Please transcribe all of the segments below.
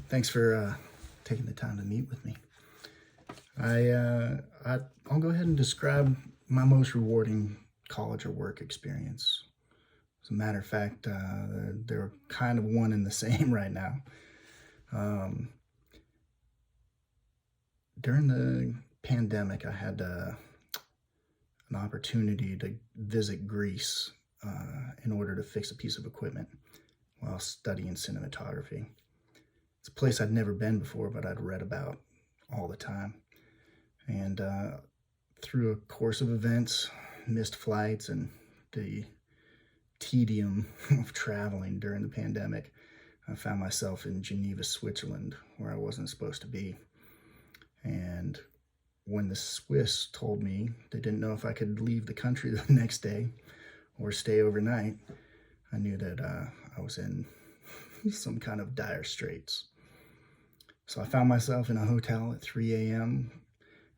Thanks for taking the time to meet with me. I'll go ahead and describe my most rewarding college or work experience. As a matter of fact, they're kind of one and the same right now. Um, During the pandemic, I had an opportunity to visit Greece in order to fix a piece of equipment while studying cinematography. It's a place I'd never been before, but I'd read about all the time. And through a course of events, missed flights, and the tedium of traveling during the pandemic, I found myself in Geneva, Switzerland, where I wasn't supposed to be. And when the Swiss told me they didn't know if I could leave the country the next day or stay overnight, I knew that I was in some kind of dire straits. So I found myself in a hotel at 3 a.m.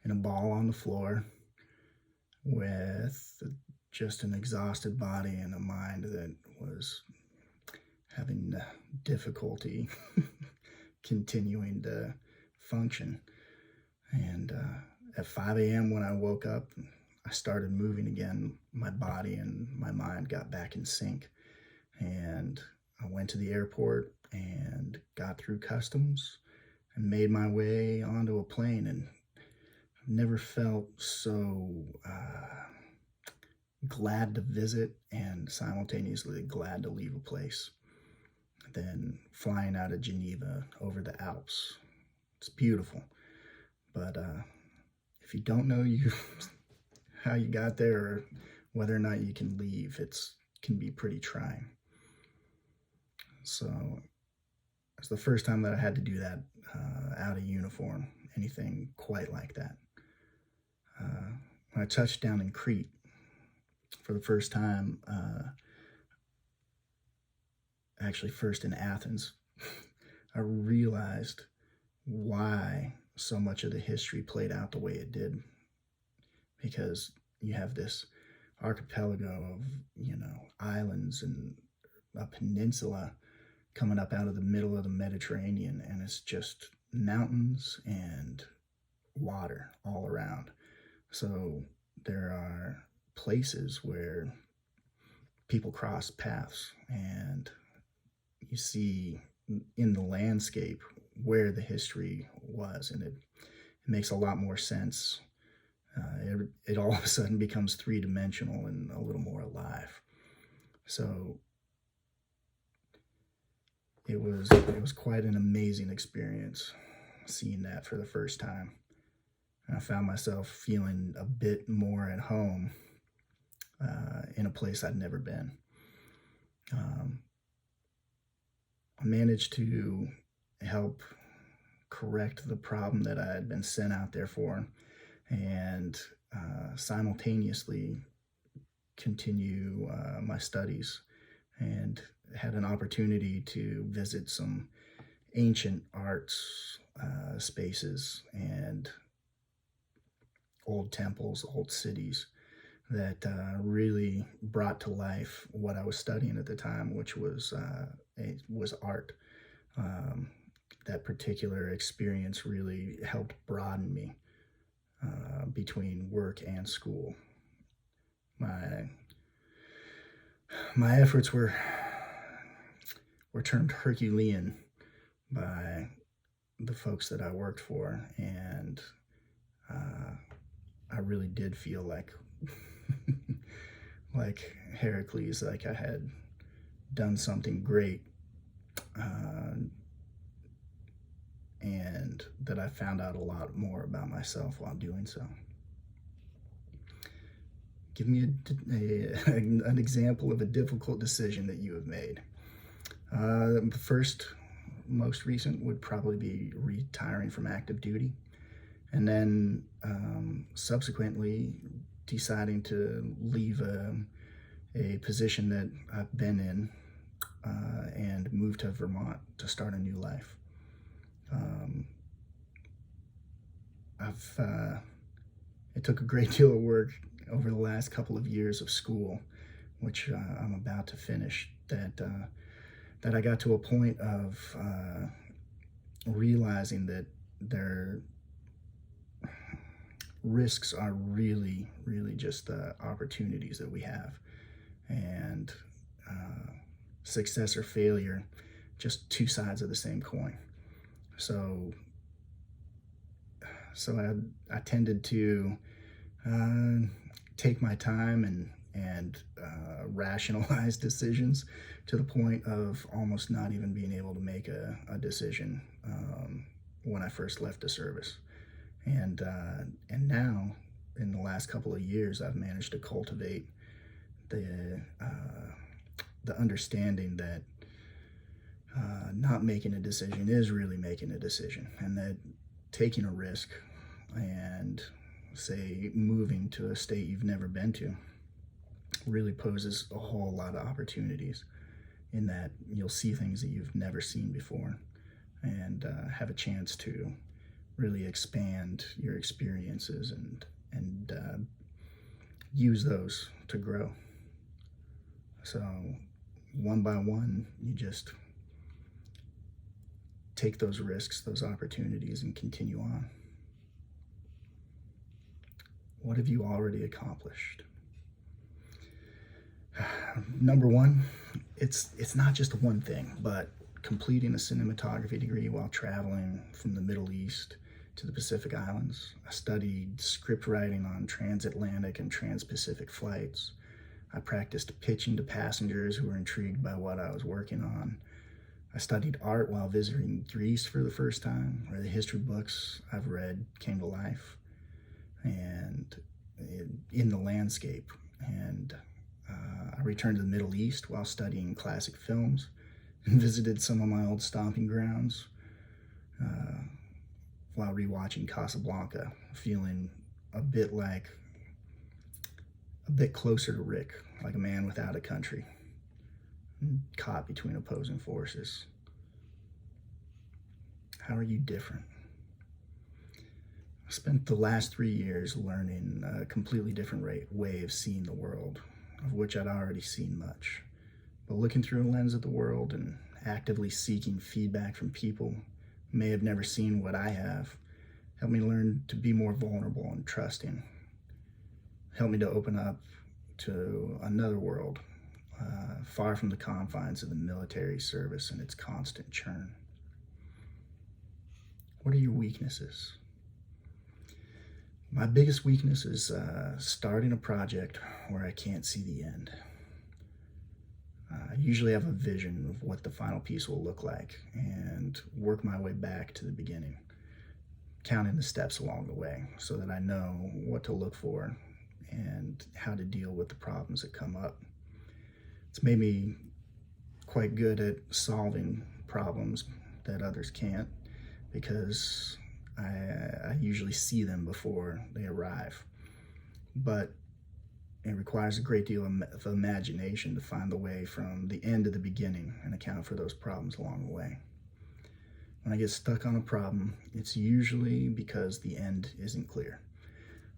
in a ball on the floor with just an exhausted body and a mind that was having difficulty continuing to function. And at 5 a.m. when I woke up, I started moving again. My body and my mind got back in sync. And I went to the airport and got through customs and made my way onto a plane. And I've never felt so glad to visit and simultaneously glad to leave a place than flying out of Geneva over the Alps. It's beautiful. But if you don't know how you got there or whether or not you can leave, it can be pretty trying. So it's the first time that I had to do that out of uniform, anything quite like that. When I touched down in Crete for the first time, actually first in Athens, I realized why so much of the history played out the way it did, because you have this archipelago of islands and a peninsula coming up out of the middle of the Mediterranean, and it's just mountains and water all around. So there are places where people cross paths, and you see in the landscape where the history was, and it makes a lot more sense. It all of a sudden becomes three-dimensional and a little more alive. So it was quite an amazing experience seeing that for the first time. And I found myself feeling a bit more at home in a place I'd never been. I managed to help correct the problem that I had been sent out there for, and simultaneously continue my studies, and had an opportunity to visit some ancient arts spaces and old temples, old cities that really brought to life what I was studying at the time, which was art. That particular experience really helped broaden me between work and school. My efforts were termed Herculean by the folks that I worked for, and I really did feel like like Heracles, like I had done something great, and that I found out a lot more about myself while doing so. Give me an example of a difficult decision that you have made. The first, most recent, would probably be retiring from active duty, and then subsequently deciding to leave a position that I've been in and move to Vermont to start a new life. It took a great deal of work over the last couple of years of school, which I'm about to finish, that I got to a point of realizing that their risks are really, really just the opportunities that we have. And success or failure, just two sides of the same coin. So, I tended to uh, take my time and rationalize decisions to the point of almost not even being able to make a decision when I first left the service. And now, in the last couple of years, I've managed to cultivate the the understanding that not making a decision is really making a decision, and that taking a risk and, say, moving to a state you've never been to really poses a whole lot of opportunities, in that you'll see things that you've never seen before, and have a chance to really expand your experiences and use those to grow. So one by one, you just take those risks, those opportunities, and continue on. What have you already accomplished? Number one, it's not just one thing, but completing a cinematography degree while traveling from the Middle East to the Pacific Islands. I studied script writing on transatlantic and trans-Pacific flights. I practiced pitching to passengers who were intrigued by what I was working on. I studied art while visiting Greece for the first time, where the history books I've read came to life, and in the landscape. And I returned to the Middle East while studying classic films and visited some of my old stomping grounds while rewatching Casablanca, feeling a bit closer to Rick, like a man without a country, caught between opposing forces. How are you different? I spent the last 3 years learning a completely different way of seeing the world, of which I'd already seen much. But looking through a lens of the world and actively seeking feedback from people who may have never seen what I have helped me learn to be more vulnerable and trusting. Helped me to open up to another world, far from the confines of the military service and its constant churn. What are your weaknesses? My biggest weakness is starting a project where I can't see the end. I usually have a vision of what the final piece will look like and work my way back to the beginning, counting the steps along the way so that I know what to look for and how to deal with the problems that come up. It's made me quite good at solving problems that others can't, because I usually see them before they arrive. But it requires a great deal of imagination to find the way from the end to the beginning and account for those problems along the way. When I get stuck on a problem, it's usually because the end isn't clear.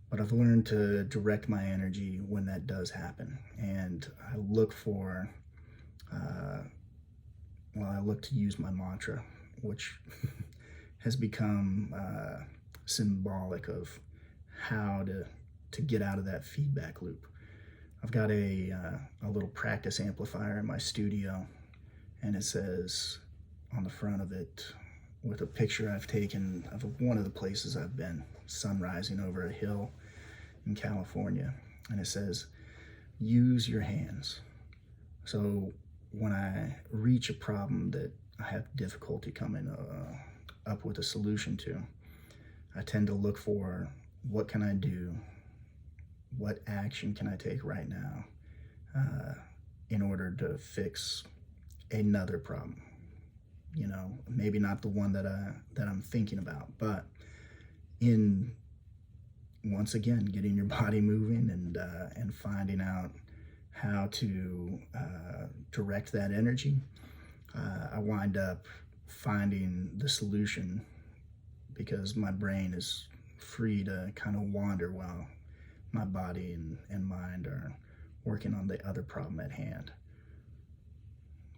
But I've learned to direct my energy when that does happen. And I look to use my mantra, which has become symbolic of how to get out of that feedback loop. I've got a little practice amplifier in my studio, and it says on the front of it, with a picture I've taken of one of the places I've been, sun rising over a hill in California, and it says, use your hands. So when I reach a problem that I have difficulty coming up with a solution to, I tend to look for, what can I do? What action can I take right now in order to fix another problem? You know, maybe not the one that I'm thinking about, but in, once again, getting your body moving and finding out how to direct that energy, I wind up finding the solution, because my brain is free to kind of wander while my body and mind are working on the other problem at hand.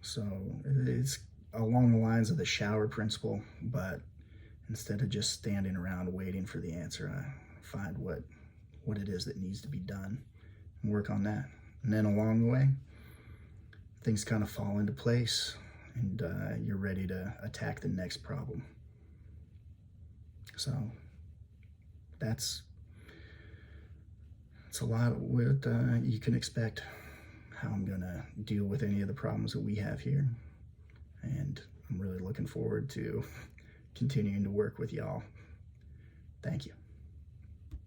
So it's along the lines of the shower principle, but instead of just standing around waiting for the answer, I find what it is that needs to be done and work on that. And then along the way, things kind of fall into place, and you're ready to attack the next problem. So that's a lot of what you can expect, how I'm gonna deal with any of the problems that we have here. And I'm really looking forward to continuing to work with y'all. Thank you.